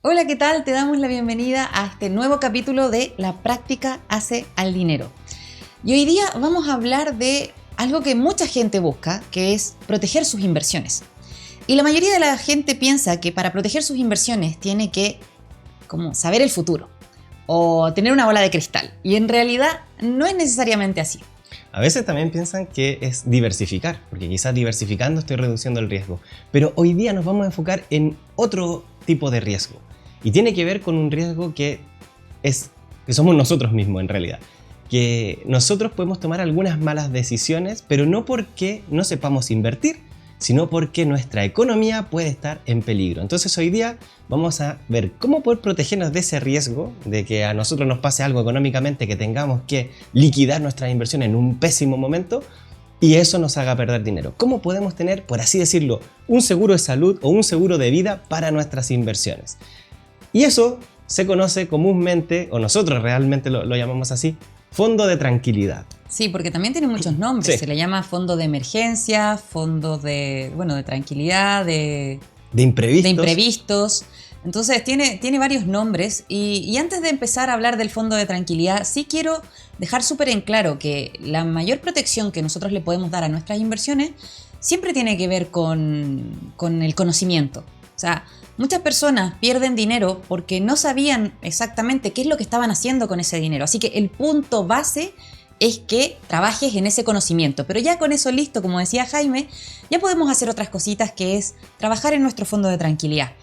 Hola, ¿qué tal? Te damos la bienvenida a este nuevo capítulo de La práctica hace al dinero. Y hoy día vamos a hablar de algo que mucha gente busca, que es proteger sus inversiones. Y la mayoría de la gente piensa que para proteger sus inversiones tiene que saber el futuro o tener una bola de cristal. Y en realidad no es necesariamente así. A veces también piensan que es diversificar, porque quizás diversificando estoy reduciendo el riesgo. Pero hoy día nos vamos a enfocar en otro tipo de riesgo. Y tiene que ver con un riesgo que somos nosotros mismos en realidad. Que nosotros podemos tomar algunas malas decisiones, pero no porque no sepamos invertir, sino porque nuestra economía puede estar en peligro. Entonces hoy día vamos a ver cómo poder protegernos de ese riesgo, de que a nosotros nos pase algo económicamente, que tengamos que liquidar nuestras inversiones en un pésimo momento y eso nos haga perder dinero. ¿Cómo podemos tener, por así decirlo, un seguro de salud o un seguro de vida para nuestras inversiones? Y eso se conoce comúnmente, o nosotros realmente lo llamamos así, fondo de tranquilidad. Sí, porque también tiene muchos nombres. Sí. Se le llama fondo de emergencia, fondo de tranquilidad, de imprevistos. Entonces tiene varios nombres y antes de empezar a hablar del fondo de tranquilidad, sí quiero dejar súper en claro que la mayor protección que nosotros le podemos dar a nuestras inversiones siempre tiene que ver con el conocimiento. O sea, muchas personas pierden dinero porque no sabían exactamente qué es lo que estaban haciendo con ese dinero. Así que el punto base es que trabajes en ese conocimiento. Pero ya con eso listo, como decía Jaime, ya podemos hacer otras cositas, que es trabajar en nuestro fondo de tranquilidad.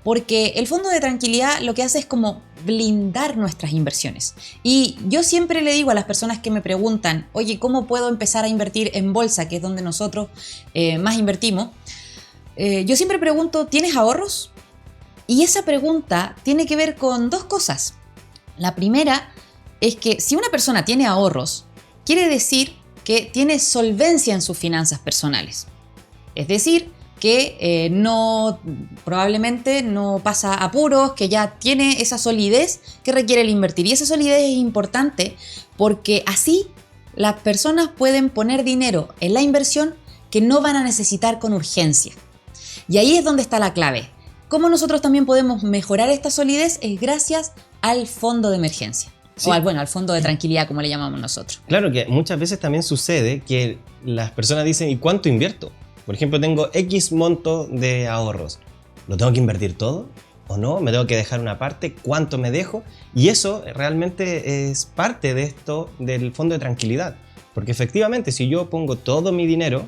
Porque el fondo de tranquilidad lo que hace es como blindar nuestras inversiones. Y yo siempre le digo a las personas que me preguntan, oye, ¿cómo puedo empezar a invertir en bolsa, que es donde nosotros más invertimos? Yo siempre pregunto, ¿tienes ahorros? Y esa pregunta tiene que ver con dos cosas. La primera es que si una persona tiene ahorros, quiere decir que tiene solvencia en sus finanzas personales. Es decir, que probablemente no pasa apuros, que ya tiene esa solidez que requiere el invertir. Y esa solidez es importante porque así las personas pueden poner dinero en la inversión que no van a necesitar con urgencia. Y ahí es donde está la clave. ¿Cómo nosotros también podemos mejorar esta solidez? Es gracias al fondo de emergencia. Sí. O al fondo de tranquilidad, como le llamamos nosotros. Claro que muchas veces también sucede que las personas dicen, ¿y cuánto invierto? Por ejemplo, tengo X monto de ahorros. ¿Lo tengo que invertir todo o no? ¿Me tengo que dejar una parte? ¿Cuánto me dejo? Y eso realmente es parte de esto del fondo de tranquilidad. Porque efectivamente, si yo pongo todo mi dinero,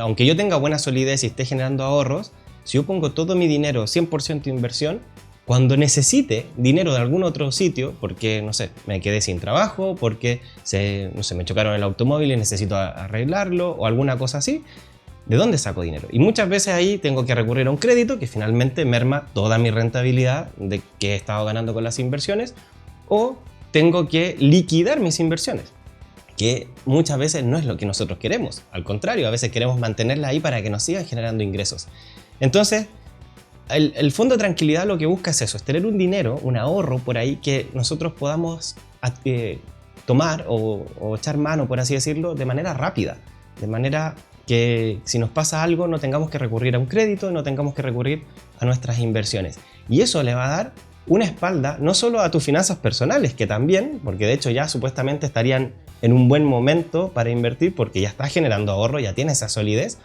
aunque yo tenga buena solidez y esté generando ahorros, si yo pongo todo mi dinero 100% de inversión, cuando necesite dinero de algún otro sitio, porque, no sé, me quedé sin trabajo, porque, me chocaron el automóvil y necesito arreglarlo o alguna cosa así, ¿de dónde saco dinero? Y muchas veces ahí tengo que recurrir a un crédito que finalmente merma toda mi rentabilidad de que he estado ganando con las inversiones, o tengo que liquidar mis inversiones, que muchas veces no es lo que nosotros queremos. Al contrario, a veces queremos mantenerlas ahí para que nos sigan generando ingresos. Entonces, el fondo de tranquilidad lo que busca es eso, es tener un dinero, un ahorro por ahí que nosotros podamos tomar o echar mano, por así decirlo, de manera rápida. De manera que si nos pasa algo no tengamos que recurrir a un crédito, no tengamos que recurrir a nuestras inversiones. Y eso le va a dar una espalda no solo a tus finanzas personales, que también, porque de hecho ya supuestamente estarían en un buen momento para invertir porque ya estás generando ahorro, ya tienes esa solidez,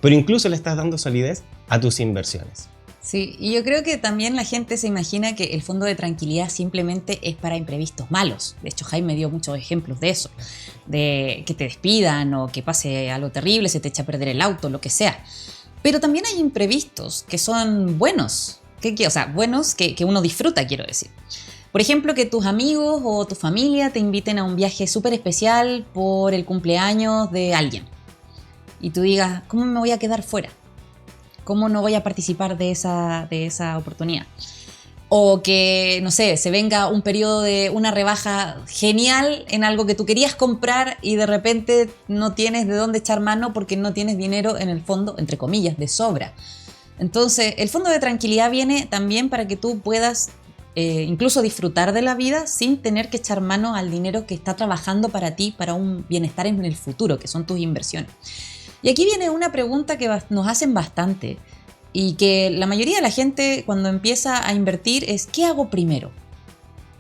pero incluso le estás dando solidez a tus inversiones. Sí, y yo creo que también la gente se imagina que el fondo de tranquilidad simplemente es para imprevistos malos. De hecho, Jaime dio muchos ejemplos de eso, de que te despidan o que pase algo terrible, se te echa a perder el auto, lo que sea. Pero también hay imprevistos que son buenos, buenos que uno disfruta, quiero decir. Por ejemplo, que tus amigos o tu familia te inviten a un viaje súper especial por el cumpleaños de alguien. Y tú digas, ¿cómo me voy a quedar fuera? ¿Cómo no voy a participar de esa oportunidad? O que, no sé, se venga un periodo de una rebaja genial en algo que tú querías comprar y de repente no tienes de dónde echar mano porque no tienes dinero en el fondo, entre comillas, de sobra. Entonces, el fondo de tranquilidad viene también para que tú puedas incluso disfrutar de la vida sin tener que echar mano al dinero que está trabajando para ti, para un bienestar en el futuro, que son tus inversiones. Y aquí viene una pregunta que nos hacen bastante y que la mayoría de la gente cuando empieza a invertir es ¿qué hago primero?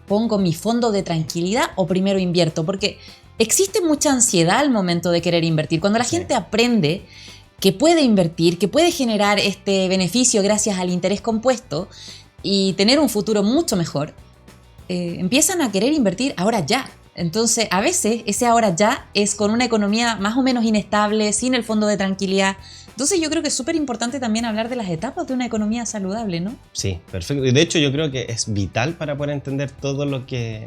¿Pongo mi fondo de tranquilidad o primero invierto? Porque existe mucha ansiedad al momento de querer invertir. Cuando la gente aprende que puede invertir, que puede generar este beneficio gracias al interés compuesto y tener un futuro mucho mejor, empiezan a querer invertir ahora ya. Entonces, a veces ese ahora ya es con una economía más o menos inestable, sin el fondo de tranquilidad. Entonces, yo creo que es súper importante también hablar de las etapas de una economía saludable, ¿no? Sí, perfecto. Y de hecho, yo creo que es vital para poder entender todo lo que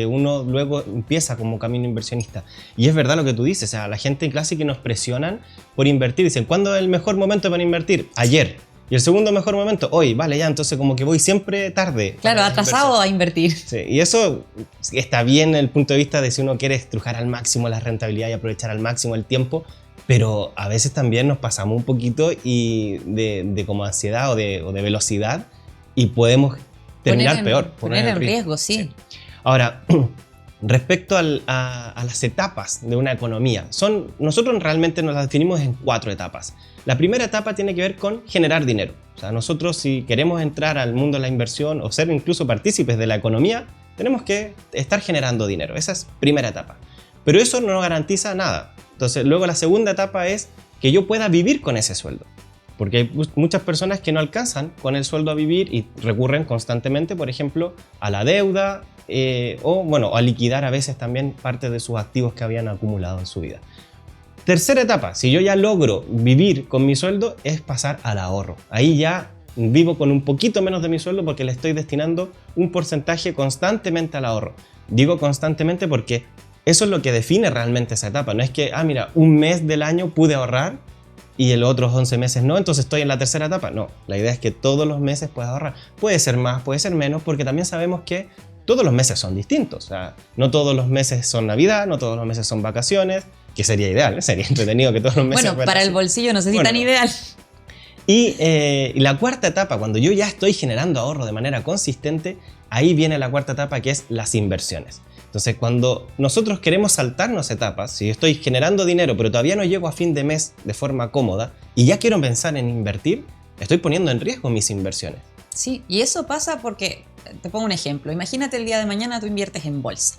uno luego empieza como camino inversionista. Y es verdad lo que tú dices, o sea, la gente en clase que nos presionan por invertir, dicen, ¿cuándo es el mejor momento para invertir? Ayer. Y el segundo mejor momento, hoy, vale, ya, entonces como que voy siempre tarde. Claro, atrasado a invertir. Sí, y eso está bien desde el punto de vista de si uno quiere estrujar al máximo la rentabilidad y aprovechar al máximo el tiempo, pero a veces también nos pasamos un poquito y de como ansiedad o de velocidad y podemos terminar peor. Poner en riesgo, sí. Ahora, respecto a las etapas de una economía, nosotros realmente nos las definimos en 4 etapas. La primera etapa tiene que ver con generar dinero. O sea, nosotros si queremos entrar al mundo de la inversión o ser incluso partícipes de la economía, tenemos que estar generando dinero. Esa es primera etapa. Pero eso no garantiza nada. Entonces, luego la segunda etapa es que yo pueda vivir con ese sueldo. Porque hay muchas personas que no alcanzan con el sueldo a vivir y recurren constantemente, por ejemplo, a la deuda o a liquidar a veces también parte de sus activos que habían acumulado en su vida. Tercera etapa, si yo ya logro vivir con mi sueldo, es pasar al ahorro. Ahí ya vivo con un poquito menos de mi sueldo porque le estoy destinando un porcentaje constantemente al ahorro. Digo constantemente porque eso es lo que define realmente esa etapa. No es que, mira, un mes del año pude ahorrar y los otros 11 meses no, entonces estoy en la tercera etapa. No, la idea es que todos los meses puedas ahorrar. Puede ser más, puede ser menos, porque también sabemos que todos los meses son distintos. O sea, no todos los meses son Navidad, no todos los meses son vacaciones, que sería ideal, sería entretenido que todos los meses... Bueno, para el bolsillo no sé si tan ideal. Y la cuarta etapa, cuando yo ya estoy generando ahorro de manera consistente, ahí viene la cuarta etapa, que es las inversiones. Entonces, cuando nosotros queremos saltarnos etapas, si yo estoy generando dinero pero todavía no llego a fin de mes de forma cómoda y ya quiero pensar en invertir, estoy poniendo en riesgo mis inversiones. Sí, y eso pasa porque, te pongo un ejemplo, imagínate el día de mañana tú inviertes en bolsa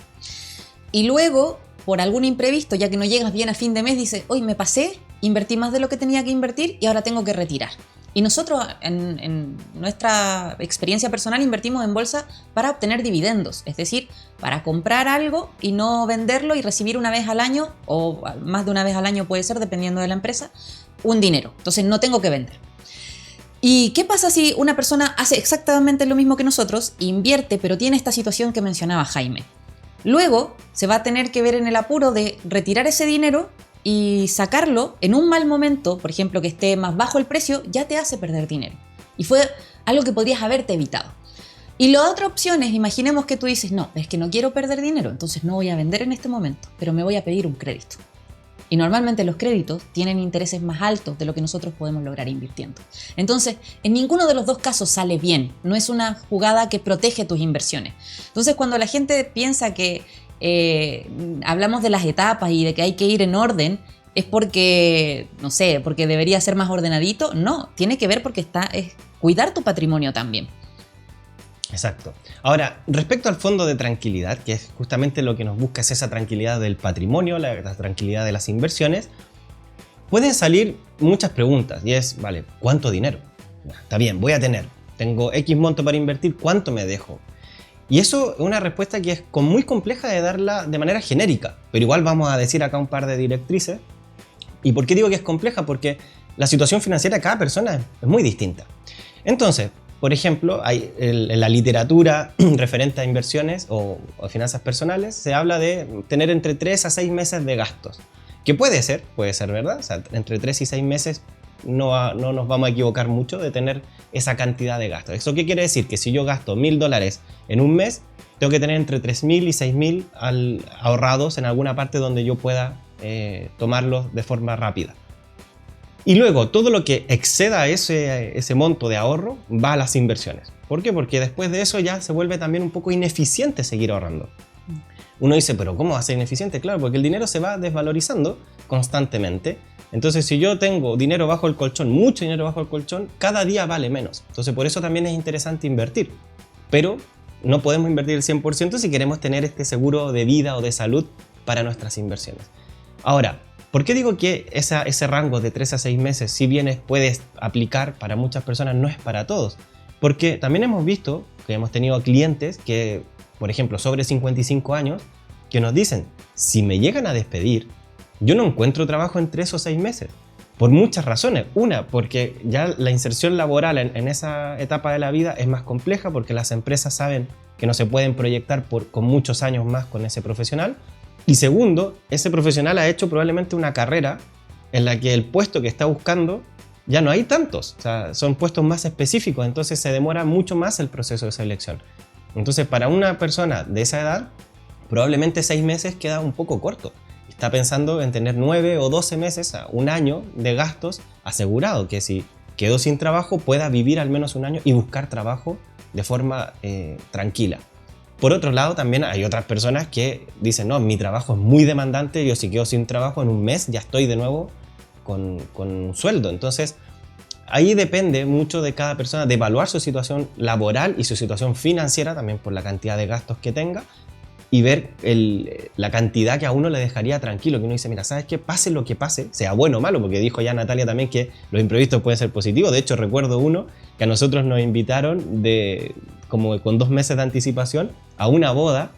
y luego, por algún imprevisto, ya que no llegas bien a fin de mes, dices, hoy me pasé, invertí más de lo que tenía que invertir y ahora tengo que retirar. Y nosotros, en nuestra experiencia personal, invertimos en bolsa para obtener dividendos, es decir, para comprar algo y no venderlo y recibir una vez al año, o más de una vez al año puede ser, dependiendo de la empresa, un dinero. Entonces no tengo que vender. ¿Y qué pasa si una persona hace exactamente lo mismo que nosotros, invierte, pero tiene esta situación que mencionaba Jaime? Luego se va a tener que ver en el apuro de retirar ese dinero y sacarlo en un mal momento, por ejemplo, que esté más bajo el precio, ya te hace perder dinero. Y fue algo que podrías haberte evitado. Y la otra opción es, imaginemos que tú dices, no, es que no quiero perder dinero, entonces no voy a vender en este momento, pero me voy a pedir un crédito. Y normalmente los créditos tienen intereses más altos de lo que nosotros podemos lograr invirtiendo. Entonces, en ninguno de los dos casos sale bien. No es una jugada que protege tus inversiones. Entonces, cuando la gente piensa que hablamos de las etapas y de que hay que ir en orden, es porque, no sé, porque debería ser más ordenadito. No, tiene que ver porque es cuidar tu patrimonio también. Exacto. Ahora, respecto al fondo de tranquilidad, que es justamente lo que nos busca, es esa tranquilidad del patrimonio, la tranquilidad de las inversiones, pueden salir muchas preguntas y es, vale, ¿cuánto dinero? Está bien, voy a tengo X monto para invertir, ¿cuánto me dejo? Y eso es una respuesta que es muy compleja de darla de manera genérica, pero igual vamos a decir acá un par de directrices. ¿Y por qué digo que es compleja? Porque la situación financiera de cada persona es muy distinta. Entonces, por ejemplo, en la literatura referente a inversiones o finanzas personales se habla de tener entre 3 a 6 meses de gastos. Que puede ser verdad, o sea, entre 3 y 6 meses no nos vamos a equivocar mucho de tener esa cantidad de gastos. ¿Eso qué quiere decir? Que si yo gasto $1,000 en un mes, tengo que tener entre 3.000 y 6.000 ahorrados en alguna parte donde yo pueda tomarlos de forma rápida. Y luego, todo lo que exceda ese monto de ahorro va a las inversiones. ¿Por qué? Porque después de eso ya se vuelve también un poco ineficiente seguir ahorrando. Uno dice, ¿pero cómo va a ser ineficiente? Claro, porque el dinero se va desvalorizando constantemente Entonces, si yo tengo dinero bajo el colchón, mucho dinero bajo el colchón, cada día vale menos. Entonces, por eso también es interesante invertir. Pero no podemos invertir el 100% si queremos tener este seguro de vida o de salud para nuestras inversiones. Ahora, ¿por qué digo que ese rango de 3 a 6 meses, si bien puedes aplicar para muchas personas, no es para todos? Porque también hemos visto que hemos tenido clientes que, por ejemplo, sobre 55 años, que nos dicen, si me llegan a despedir, yo no encuentro trabajo en 3 o 6 meses, por muchas razones. Una, porque ya la inserción laboral en esa etapa de la vida es más compleja, porque las empresas saben que no se pueden proyectar con muchos años más con ese profesional. Y segundo, ese profesional ha hecho probablemente una carrera en la que el puesto que está buscando ya no hay tantos, o sea, son puestos más específicos, entonces se demora mucho más el proceso de selección. Entonces, para una persona de esa edad, probablemente 6 meses queda un poco corto. Está pensando en tener 9 o 12 meses, un año de gastos asegurado, que si quedó sin trabajo pueda vivir al menos un año y buscar trabajo de forma tranquila. Por otro lado, también hay otras personas que dicen, no, mi trabajo es muy demandante, yo si quedo sin trabajo en un mes ya estoy de nuevo con un sueldo. Entonces, ahí depende mucho de cada persona, de evaluar su situación laboral y su situación financiera, también por la cantidad de gastos que tenga, y ver la cantidad que a uno le dejaría tranquilo, que uno dice, mira, ¿sabes qué? Pase lo que pase, sea bueno o malo, porque dijo ya Natalia también que los imprevistos pueden ser positivos. De hecho, recuerdo uno que a nosotros nos invitaron como con 2 meses de anticipación a una boda,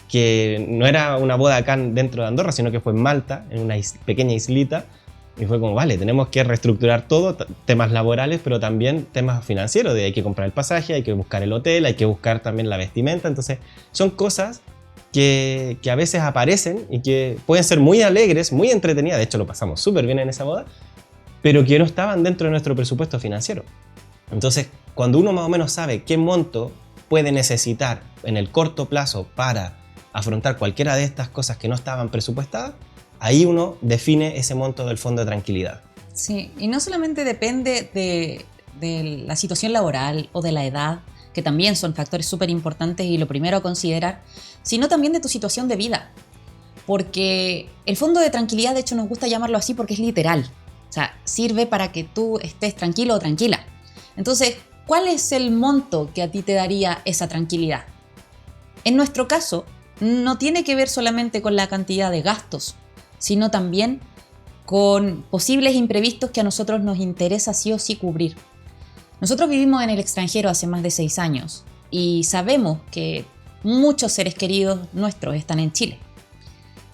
que no era una boda acá dentro de Andorra, sino que fue en Malta, en una pequeña islita, y fue como, vale, tenemos que reestructurar todo, temas laborales, pero también temas financieros, de hay que comprar el pasaje, hay que buscar el hotel, hay que buscar también la vestimenta. Entonces, son cosas que a veces aparecen y que pueden ser muy alegres, muy entretenidas, de hecho lo pasamos súper bien en esa boda, pero que no estaban dentro de nuestro presupuesto financiero. Entonces, cuando uno más o menos sabe qué monto puede necesitar en el corto plazo para afrontar cualquiera de estas cosas que no estaban presupuestadas, ahí uno define ese monto del fondo de tranquilidad. Sí, y no solamente depende de la situación laboral o de la edad, que también son factores súper importantes y lo primero a considerar, sino también de tu situación de vida. Porque el fondo de tranquilidad, de hecho, nos gusta llamarlo así porque es literal. O sea, sirve para que tú estés tranquilo o tranquila. Entonces, ¿cuál es el monto que a ti te daría esa tranquilidad? En nuestro caso, no tiene que ver solamente con la cantidad de gastos, sino también con posibles imprevistos que a nosotros nos interesa sí o sí cubrir. Nosotros vivimos en el extranjero hace más de 6 años y sabemos que muchos seres queridos nuestros están en Chile.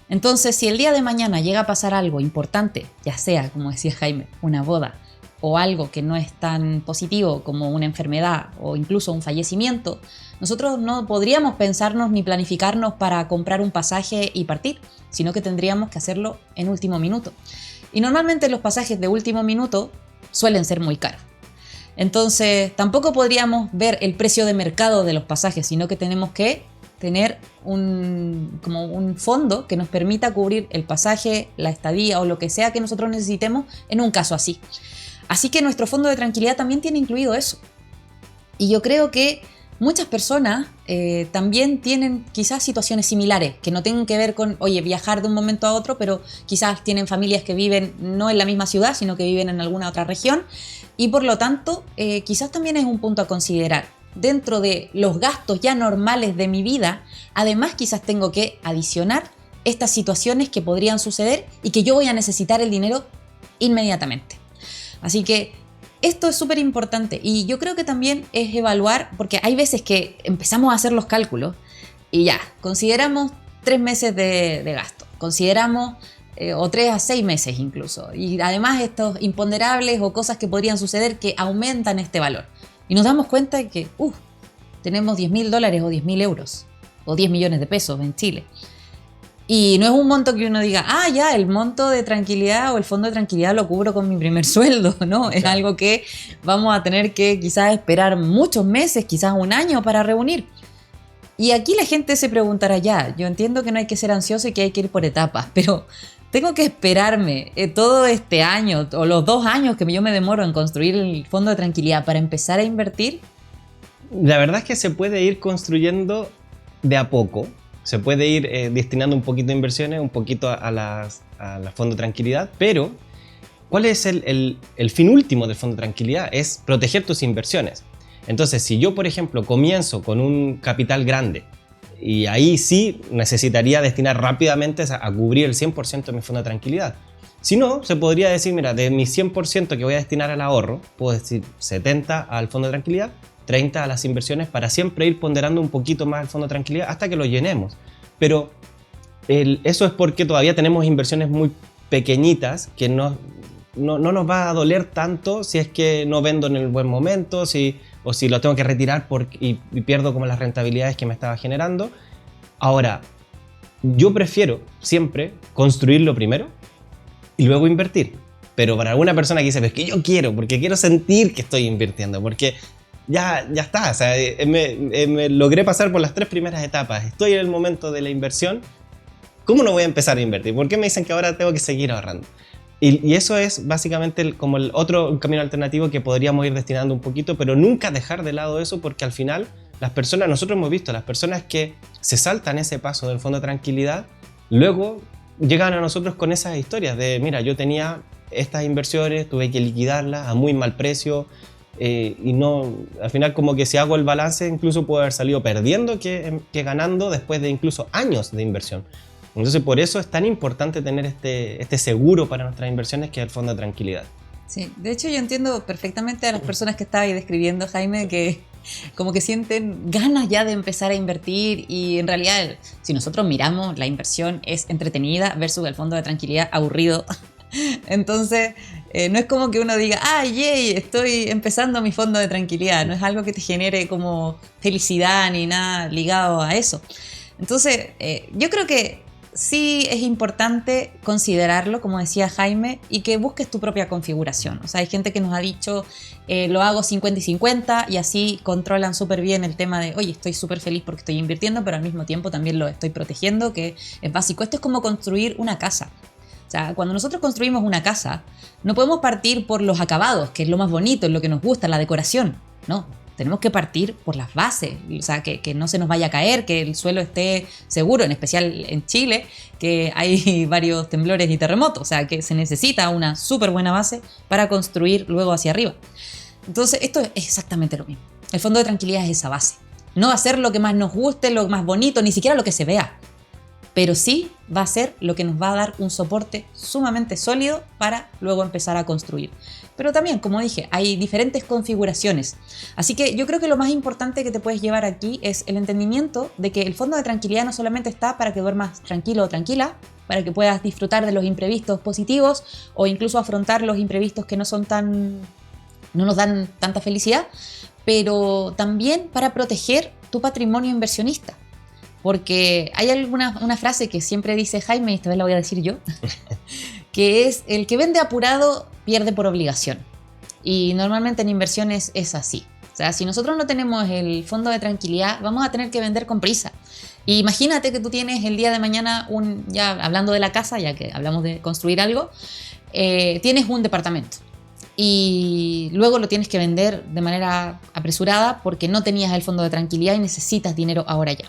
Entonces, si el día de mañana llega a pasar algo importante, ya sea, como decía Jaime, una boda, o algo que no es tan positivo como una enfermedad o incluso un fallecimiento, nosotros no podríamos pensarnos ni planificarnos para comprar un pasaje y partir, sino que tendríamos que hacerlo en último minuto. Y normalmente los pasajes de último minuto suelen ser muy caros. Entonces, tampoco podríamos ver el precio de mercado de los pasajes, sino que tenemos que tener como un fondo que nos permita cubrir el pasaje, la estadía o lo que sea que nosotros necesitemos en un caso así. Así que nuestro fondo de tranquilidad también tiene incluido eso. Y yo creo que muchas personas también tienen quizás situaciones similares, que no tienen que ver con, oye, viajar de un momento a otro, pero quizás tienen familias que viven no en la misma ciudad, sino que viven en alguna otra región. Y por lo tanto, quizás también es un punto a considerar. Dentro de los gastos ya normales de mi vida, además quizás tengo que adicionar estas situaciones que podrían suceder y que yo voy a necesitar el dinero inmediatamente. Así que esto es súper importante y yo creo que también es evaluar, porque hay veces que empezamos a hacer los cálculos y ya, consideramos 3 meses de gasto, consideramos o 3 a 6 meses incluso, y además estos imponderables o cosas que podrían suceder que aumentan este valor. Y nos damos cuenta de que tenemos $10.000 o 10.000 euros o 10 millones de pesos en Chile. Y no es un monto que uno diga, ya, el monto de tranquilidad o el fondo de tranquilidad lo cubro con mi primer sueldo, ¿no? Es algo que vamos a tener que quizás esperar muchos meses, quizás un año para reunir. Y aquí la gente se preguntará, ya, yo entiendo que no hay que ser ansioso y que hay que ir por etapas, pero tengo que esperarme todo este año o los 2 años que yo me demoro en construir el fondo de tranquilidad para empezar a invertir. La verdad es que se puede ir construyendo de a poco. Se puede ir destinando un poquito de inversiones, un poquito a la fondo de tranquilidad, pero ¿cuál es el fin último del fondo de tranquilidad? Es proteger tus inversiones. Entonces, si yo, por ejemplo, comienzo con un capital grande, y ahí sí necesitaría destinar rápidamente a cubrir el 100% de mi fondo de tranquilidad. Si no, se podría decir, mira, de mi 100% que voy a destinar al ahorro, puedo decir 70 al fondo de tranquilidad, 30 a las inversiones, para siempre ir ponderando un poquito más el fondo de tranquilidad hasta que lo llenemos. Pero eso es porque todavía tenemos inversiones muy pequeñitas que no nos va a doler tanto si es que no vendo en el buen momento, o si lo tengo que retirar y pierdo como las rentabilidades que me estaba generando. Ahora, yo prefiero siempre construirlo primero y luego invertir. Pero para alguna persona que dice, pero es que yo quiero, porque quiero sentir que estoy invirtiendo, porque ya está, o sea, me logré pasar por las 3 primeras etapas, estoy en el momento de la inversión, ¿cómo no voy a empezar a invertir? ¿Por qué me dicen que ahora tengo que seguir ahorrando? Y eso es básicamente como el otro camino alternativo que podríamos ir destinando un poquito, pero nunca dejar de lado eso, porque al final nosotros hemos visto, las personas que se saltan ese paso del fondo de tranquilidad, luego llegan a nosotros con esas historias de, mira, yo tenía estas inversiones, tuve que liquidarlas a muy mal precio, y no, al final como que si hago el balance incluso puedo haber salido perdiendo que ganando después de incluso años de inversión. Entonces por eso es tan importante tener este seguro para nuestras inversiones, que es el fondo de tranquilidad. Sí, de hecho yo entiendo perfectamente a las personas que estabas describiendo, Jaime, que como que sienten ganas ya de empezar a invertir, y en realidad si nosotros miramos, la inversión es entretenida versus el fondo de tranquilidad aburrido. Entonces no es como que uno diga, ¡ay, yay! Estoy empezando mi fondo de tranquilidad. No es algo que te genere como felicidad ni nada ligado a eso. Entonces yo creo que sí es importante considerarlo, como decía Jaime, y que busques tu propia configuración. O sea, hay gente que nos ha dicho, lo hago 50 y 50, y así controlan súper bien el tema de, oye, estoy súper feliz porque estoy invirtiendo, pero al mismo tiempo también lo estoy protegiendo, que es básico. Esto es como construir una casa. O sea, cuando nosotros construimos una casa, no podemos partir por los acabados, que es lo más bonito, es lo que nos gusta, la decoración. No, tenemos que partir por las bases, o sea, que no se nos vaya a caer, que el suelo esté seguro, en especial en Chile, que hay varios temblores y terremotos, o sea, que se necesita una súper buena base para construir luego hacia arriba. Entonces, esto es exactamente lo mismo. El fondo de tranquilidad es esa base. No hacer lo que más nos guste, lo más bonito, ni siquiera lo que se vea, pero sí va a ser lo que nos va a dar un soporte sumamente sólido para luego empezar a construir. Pero también, como dije, hay diferentes configuraciones. Así que yo creo que lo más importante que te puedes llevar aquí es el entendimiento de que el fondo de tranquilidad no solamente está para que duermas tranquilo o tranquila, para que puedas disfrutar de los imprevistos positivos o incluso afrontar los imprevistos que no nos dan tanta felicidad, pero también para proteger tu patrimonio inversionista. Porque hay una frase que siempre dice Jaime, y esta vez la voy a decir yo, que es: el que vende apurado pierde por obligación. Y normalmente en inversiones es así. O sea, si nosotros no tenemos el fondo de tranquilidad, vamos a tener que vender con prisa. Y imagínate que tú tienes el día de mañana, ya hablando de la casa, ya que hablamos de construir algo, tienes un departamento. Y luego lo tienes que vender de manera apresurada porque no tenías el fondo de tranquilidad y necesitas dinero ahora ya.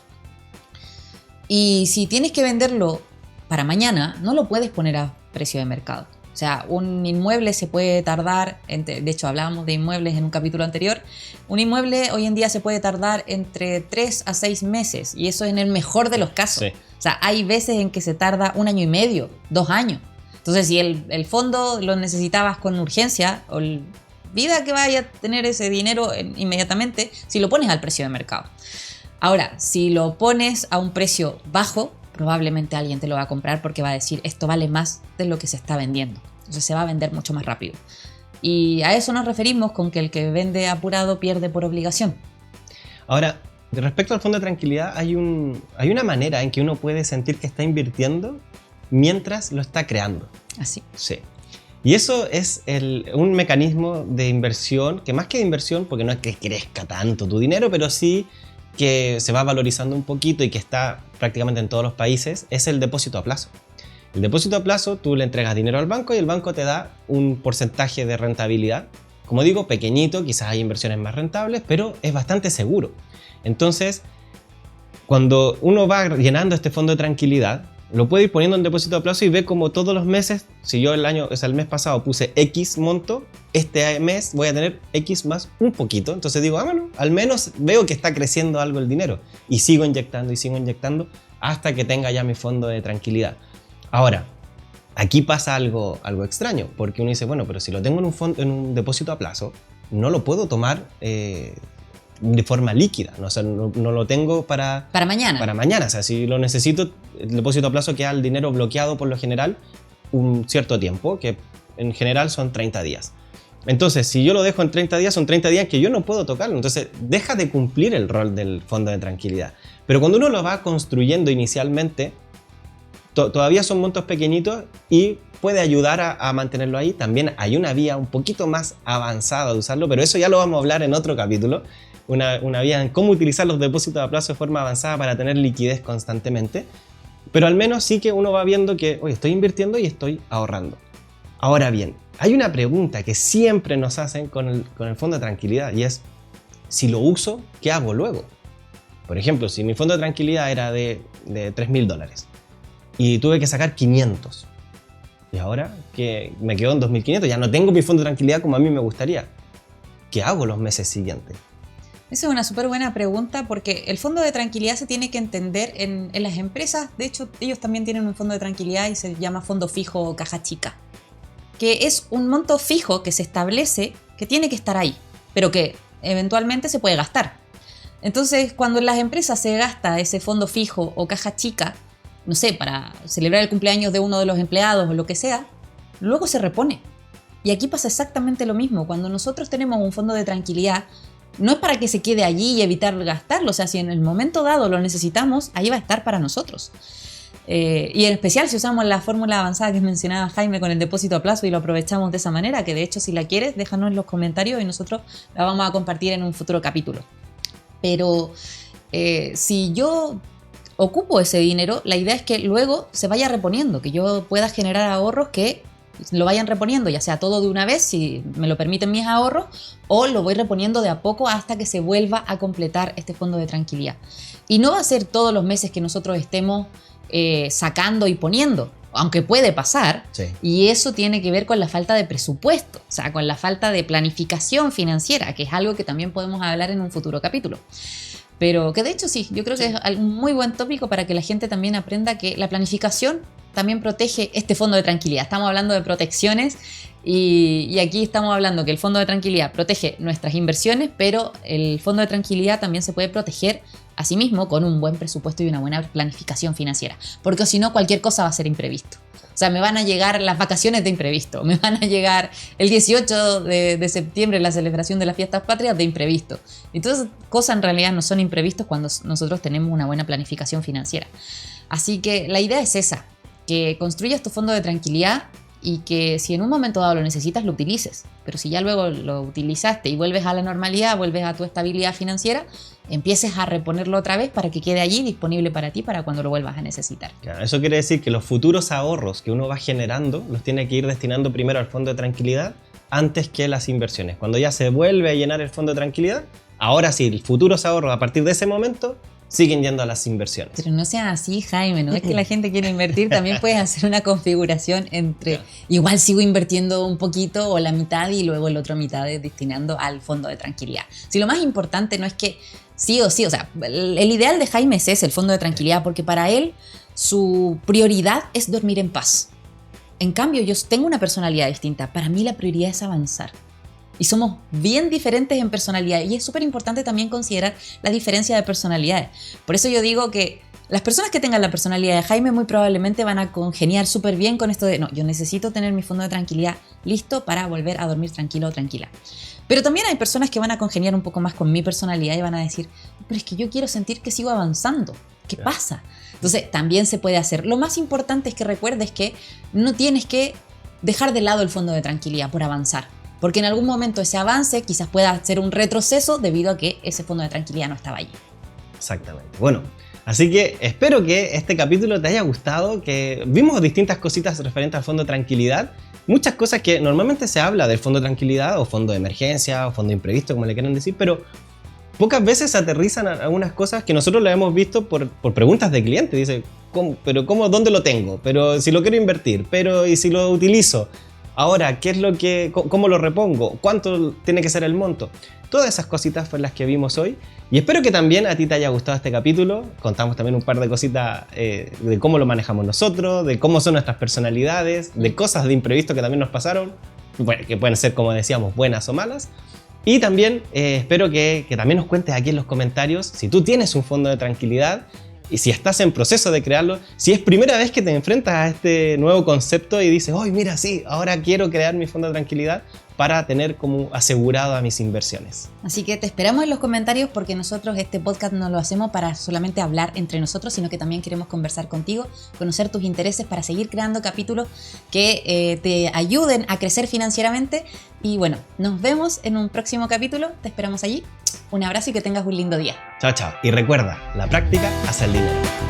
Y si tienes que venderlo para mañana, no lo puedes poner a precio de mercado. O sea, un inmueble se puede tardar, de hecho hablábamos de inmuebles en un capítulo anterior, un inmueble hoy en día se puede tardar entre 3 a 6 meses, y eso es en el mejor de los casos. Sí. O sea, hay veces en que se tarda 1 año y medio, 2 años. Entonces, si el fondo lo necesitabas con urgencia, olvida que vaya a tener ese dinero inmediatamente si lo pones al precio de mercado. Ahora, si lo pones a un precio bajo, probablemente alguien te lo va a comprar porque va a decir, esto vale más de lo que se está vendiendo. Entonces se va a vender mucho más rápido. Y a eso nos referimos con que el que vende apurado pierde por obligación. Ahora, respecto al fondo de tranquilidad, hay una manera en que uno puede sentir que está invirtiendo mientras lo está creando. Así. Sí. Y eso es un mecanismo de inversión, que más que de inversión, porque no es que crezca tanto tu dinero, pero sí que se va valorizando un poquito y que está prácticamente en todos los países, es el depósito a plazo. El depósito a plazo, tú le entregas dinero al banco y el banco te da un porcentaje de rentabilidad. Como digo, pequeñito, quizás hay inversiones más rentables, pero es bastante seguro. Entonces, cuando uno va llenando este fondo de tranquilidad, lo puede ir poniendo en depósito a plazo y ve como todos los meses, si yo el mes pasado puse X monto, este mes voy a tener X más un poquito. Entonces digo, bueno, al menos veo que está creciendo algo el dinero. Y sigo inyectando hasta que tenga ya mi fondo de tranquilidad. Ahora, aquí pasa algo extraño, porque uno dice, bueno, pero si lo tengo en un depósito a plazo, no lo puedo tomar de forma líquida, ¿no? O sea, no lo tengo para mañana. Para mañana, o sea, si lo necesito, el depósito a plazo queda el dinero bloqueado por lo general un cierto tiempo, que en general son 30 días. Entonces, si yo lo dejo en 30 días, son 30 días que yo no puedo tocarlo, entonces deja de cumplir el rol del fondo de tranquilidad. Pero cuando uno lo va construyendo inicialmente, todavía son montos pequeñitos y puede ayudar a mantenerlo ahí. También hay una vía un poquito más avanzada de usarlo, pero eso ya lo vamos a hablar en otro capítulo. Una vía en cómo utilizar los depósitos a plazo de forma avanzada para tener liquidez constantemente. Pero al menos sí que uno va viendo que, oye, estoy invirtiendo y estoy ahorrando. Ahora bien, hay una pregunta que siempre nos hacen con el fondo de tranquilidad y es, si lo uso, ¿qué hago luego? Por ejemplo, si mi fondo de tranquilidad era de $3.000 y tuve que sacar 500 y ahora que me quedo en 2.500, ya no tengo mi fondo de tranquilidad como a mí me gustaría, ¿qué hago los meses siguientes? Esa es una súper buena pregunta porque el fondo de tranquilidad se tiene que entender en las empresas. De hecho, ellos también tienen un fondo de tranquilidad y se llama fondo fijo o caja chica, que es un monto fijo que se establece que tiene que estar ahí, pero que eventualmente se puede gastar. Entonces, cuando en las empresas se gasta ese fondo fijo o caja chica, no sé, para celebrar el cumpleaños de uno de los empleados o lo que sea, luego se repone. Y aquí pasa exactamente lo mismo. Cuando nosotros tenemos un fondo de tranquilidad, no es para que se quede allí y evitar gastarlo. O sea, si en el momento dado lo necesitamos, ahí va a estar para nosotros. Y en especial si usamos la fórmula avanzada que mencionaba Jaime con el depósito a plazo y lo aprovechamos de esa manera, que de hecho si la quieres, déjanos en los comentarios y nosotros la vamos a compartir en un futuro capítulo. Pero si yo ocupo ese dinero, la idea es que luego se vaya reponiendo, que yo pueda generar ahorros que lo vayan reponiendo, ya sea todo de una vez, si me lo permiten mis ahorros, o lo voy reponiendo de a poco hasta que se vuelva a completar este fondo de tranquilidad. Y no va a ser todos los meses que nosotros estemos sacando y poniendo, aunque puede pasar, sí. Y eso tiene que ver con la falta de presupuesto, o sea, con la falta de planificación financiera, que es algo que también podemos hablar en un futuro capítulo. Pero que de hecho sí, yo creo que es un muy buen tópico para que la gente también aprenda que la planificación también protege este fondo de tranquilidad. Estamos hablando de protecciones y aquí estamos hablando que el fondo de tranquilidad protege nuestras inversiones, pero el fondo de tranquilidad también se puede proteger a sí mismo con un buen presupuesto y una buena planificación financiera. Porque si no, cualquier cosa va a ser imprevisto. O sea, me van a llegar las vacaciones de imprevisto, me van a llegar el 18 de septiembre, la celebración de las fiestas patrias, de imprevisto. Y todas esas cosas en realidad no son imprevistos cuando nosotros tenemos una buena planificación financiera. Así que la idea es esa, que construyas tu fondo de tranquilidad y que si en un momento dado lo necesitas, lo utilices. Pero si ya luego lo utilizaste y vuelves a la normalidad, vuelves a tu estabilidad financiera, empieces a reponerlo otra vez para que quede allí disponible para ti para cuando lo vuelvas a necesitar. Claro, eso quiere decir que los futuros ahorros que uno va generando los tiene que ir destinando primero al fondo de tranquilidad antes que las inversiones. Cuando ya se vuelve a llenar el fondo de tranquilidad, ahora sí, los futuros ahorros a partir de ese momento siguen yendo a las inversiones. Pero no sea así, Jaime, no es que la gente quiera invertir, también puedes hacer una configuración entre igual sigo invirtiendo un poquito o la mitad y luego la otra mitad destinando al fondo de tranquilidad. Si lo más importante no es que sí o sí, o sea, el ideal de Jaime es ese, el fondo de tranquilidad, porque para él su prioridad es dormir en paz. En cambio, yo tengo una personalidad distinta, para mí la prioridad es avanzar. Y somos bien diferentes en personalidad y es súper importante también considerar la diferencia de personalidades. Por eso yo digo que las personas que tengan la personalidad de Jaime muy probablemente van a congeniar súper bien con esto de no, yo necesito tener mi fondo de tranquilidad listo para volver a dormir tranquilo o tranquila. Pero también hay personas que van a congeniar un poco más con mi personalidad y van a decir, pero es que yo quiero sentir que sigo avanzando. ¿Qué pasa? Entonces también se puede hacer. Lo más importante es que recuerdes que no tienes que dejar de lado el fondo de tranquilidad por avanzar. Porque en algún momento ese avance quizás pueda ser un retroceso debido a que ese fondo de tranquilidad no estaba allí. Exactamente. Bueno, así que espero que este capítulo te haya gustado, que vimos distintas cositas referentes al fondo de tranquilidad. Muchas cosas que normalmente se habla del fondo de tranquilidad o fondo de emergencia o fondo de imprevisto, como le quieran decir, pero pocas veces aterrizan algunas cosas que nosotros las hemos visto por preguntas de clientes. Dice, ¿pero cómo? ¿Dónde lo tengo? Pero si lo quiero invertir, pero ¿y si lo utilizo? Ahora, ¿cómo lo repongo? ¿Cuánto tiene que ser el monto? Todas esas cositas fueron las que vimos hoy. Y espero que también a ti te haya gustado este capítulo. Contamos también un par de cositas de cómo lo manejamos nosotros, de cómo son nuestras personalidades, de cosas de imprevisto que también nos pasaron, que pueden ser, como decíamos, buenas o malas. Y también espero que también nos cuentes aquí en los comentarios si tú tienes un fondo de tranquilidad y si estás en proceso de crearlo, si es primera vez que te enfrentas a este nuevo concepto y dices, ¡ay, mira, sí, ahora quiero crear mi fondo de tranquilidad para tener como asegurado a mis inversiones! Así que te esperamos en los comentarios porque nosotros este podcast no lo hacemos para solamente hablar entre nosotros, sino que también queremos conversar contigo, conocer tus intereses para seguir creando capítulos que te ayuden a crecer financieramente. Y bueno, nos vemos en un próximo capítulo, te esperamos allí. Un abrazo y que tengas un lindo día. Chao, chao. Y recuerda, la práctica hace el dinero.